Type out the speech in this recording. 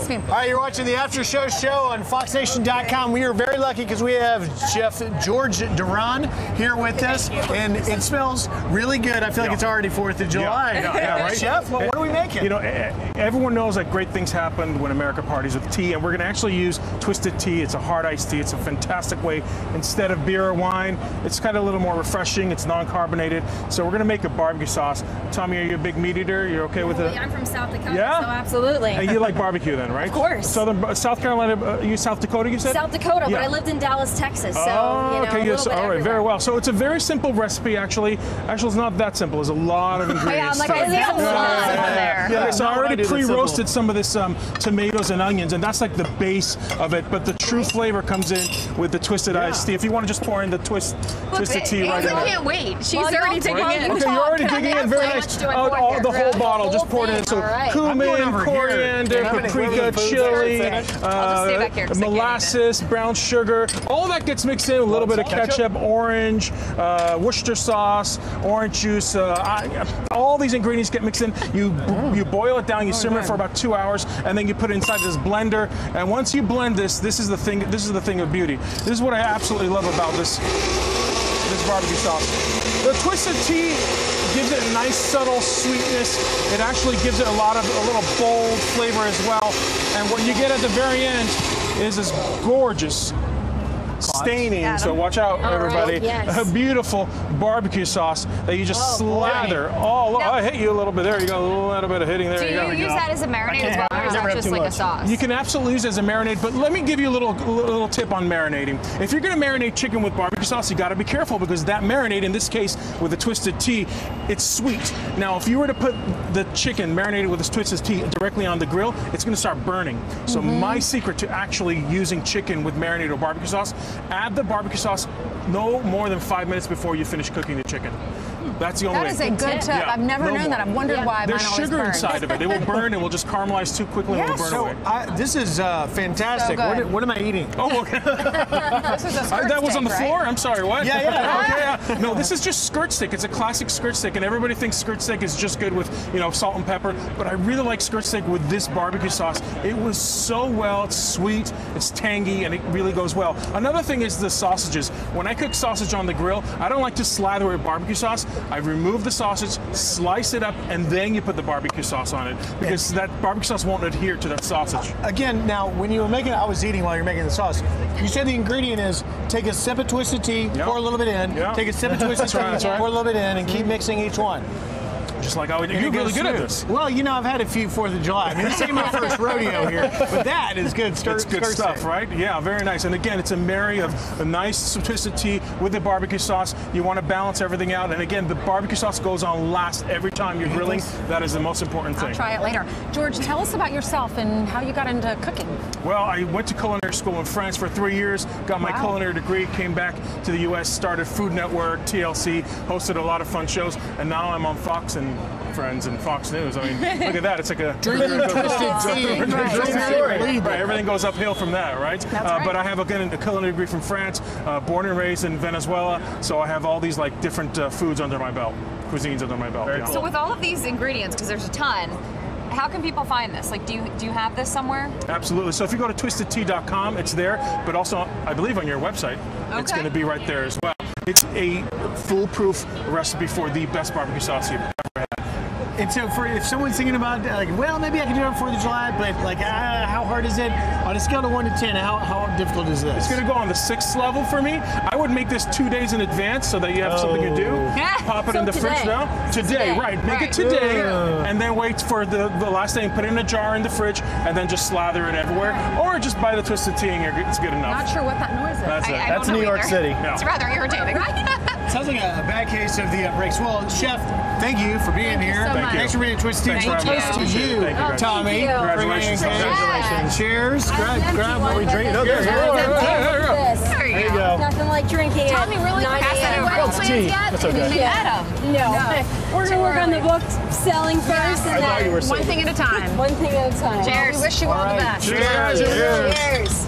me. All right, you're watching the After Show on FoxNation.com. We are very lucky because we have Chef George Duran here with us, and it smells really good. I feel like it's already 4th of July. Yeah, right? Chef, what are we making? You know, everyone knows that great things happen when America parties with tea, and we're going to actually use twisted tea. It's a hard iced tea. It's a fantastic way. Instead of beer or wine, it's kind of a little more refreshing. It's non-carbonated. So we're going to make a barbecue sauce. Tommy, are you a big meat eater? You're okay with it? I'm from South Dakota, Yeah? so absolutely. And you like barbecue then, right? Of course. South Carolina, you South Dakota, you said? South Dakota, Yeah. but I lived in Dallas, Texas, so okay, yes, all right, very well. So it's a very simple recipe, actually. Actually, it's not that simple. There's a lot of ingredients. Yeah, I'm like, I there. Yeah, so I already pre-roasted some of this tomatoes and onions, and that's like the base of it. But the true flavor comes in with the twisted iced tea. If you want to just pour in the twisted tea right in there. I can't wait. She's already digging in. Okay, you're already digging in. Very nice. The whole bottle. Just pour it in. So cumin, coriander, paprika, chili, molasses, brown sugar. All that gets mixed in. A little bit of ketchup, orange, Worcester sauce, orange juice. All these ingredients get mixed in. You boil it down. You simmer it for about 2 hours, and then you put it inside this blender. And once you blend this is the thing. This is the thing of beauty. This is what I absolutely love about this barbecue sauce. The twisted tea gives it a nice subtle sweetness. It actually gives it a little bold flavor as well. And what you get at the very end is this gorgeous staining. So watch out, everybody. Yes. A beautiful barbecue sauce that you just slather all over. I hit you a little bit. There you go. A little bit of hitting there. Do you use that as a marinade as well, or is that just like a sauce? You can absolutely use it as a marinade, but let me give you a little tip on marinating. If you're going to marinate chicken with barbecue sauce, you got to be careful because that marinade, in this case with the twisted tea, it's sweet. Now, if you were to put the chicken marinated with this twisted tea directly on the grill, it's going to start burning. So my secret to actually using chicken with marinated or barbecue sauce, add the barbecue sauce no more than 5 minutes before you finish cooking the chicken. That's the only way. That is a good tip. Yeah, I've never known that. I've wondered why There's mine always sugar burns. inside of it. It will burn. It will just caramelize too quickly and it will burn away. This is fantastic. So What am I eating? Oh, okay. This is a skirt That was on the steak, floor? right? I'm sorry, what? Yeah. Okay, no, this is just skirt steak. It's a classic skirt steak, and everybody thinks skirt steak is just good with, salt and pepper, but I really like skirt steak with this barbecue sauce. It was so well. It's sweet, it's tangy, and it really goes well. Another thing is the sausages. When I cook sausage on the grill, I don't like to slather it with barbecue sauce. I remove the sausage, slice it up, and then you put the barbecue sauce on it because that barbecue sauce won't adhere to that sausage. Again, now, when you were making it, I was eating while you're making the sauce. You said the ingredient is take a sip of twisted tea, pour a little bit in, take a sip of twisted tea, pour a little bit in, and keep mixing each one. Just like I would. You're really good at this. Well, I've had a few 4th of July. I mean, this ain't my first rodeo here, but that is good. It's good stuff, right? Yeah, very nice. And again, it's a marry of a nice twisted tea with the barbecue sauce. You want to balance everything out. And again, the barbecue sauce goes on last every time you're grilling. That is the most important thing. I'll try it later. George, tell us about yourself and how you got into cooking. Well, I went to culinary school in France for 3 years, got my culinary degree, came back to the U.S., started Food Network, TLC, hosted a lot of fun shows, and now I'm on Fox and Friends and Fox News. I mean, look at that. It's like a twisted tea. Right, everything goes uphill from that, right? But I have a culinary degree from France, born and raised in Venezuela, so I have all these like different foods under my belt, cuisines under my belt. So with all of these ingredients, because there's a ton, how can people find this? Like, do you have this somewhere? Absolutely. So if you go to twistedtea.com, it's there, but also I believe on your website, it's going to be right there as well. It's a foolproof recipe for the best barbecue sauce you've ever had. And so if someone's thinking about, well, maybe I can do it on 4th of July, but how hard is it? On a scale of 1 to 10, how difficult is this? It's going to go on the 6th level for me. I would make this 2 days in advance so that you have something to do. Pop it in the fridge now. Today, right. Make it today, and then wait for the last day and put it in a jar in the fridge, and then just slather it everywhere. Or just buy the twisted tea and it's good enough. Not sure what that noise is. That's New York City. It's rather irritating. Sounds like a bad case of the breaks. Well, Chef, thank you for being here. Thanks for being Twisted Tea. Toast to you, Tommy. Congratulations. Congratulations. Cheers. Grab what we drink. There you go. Nothing like drinking it. Tommy really passed that over to plans yet? That's okay. No. We're going to work on the book selling first. One thing at a time. One thing at a time. Cheers. We wish you all the best. Cheers. Cheers.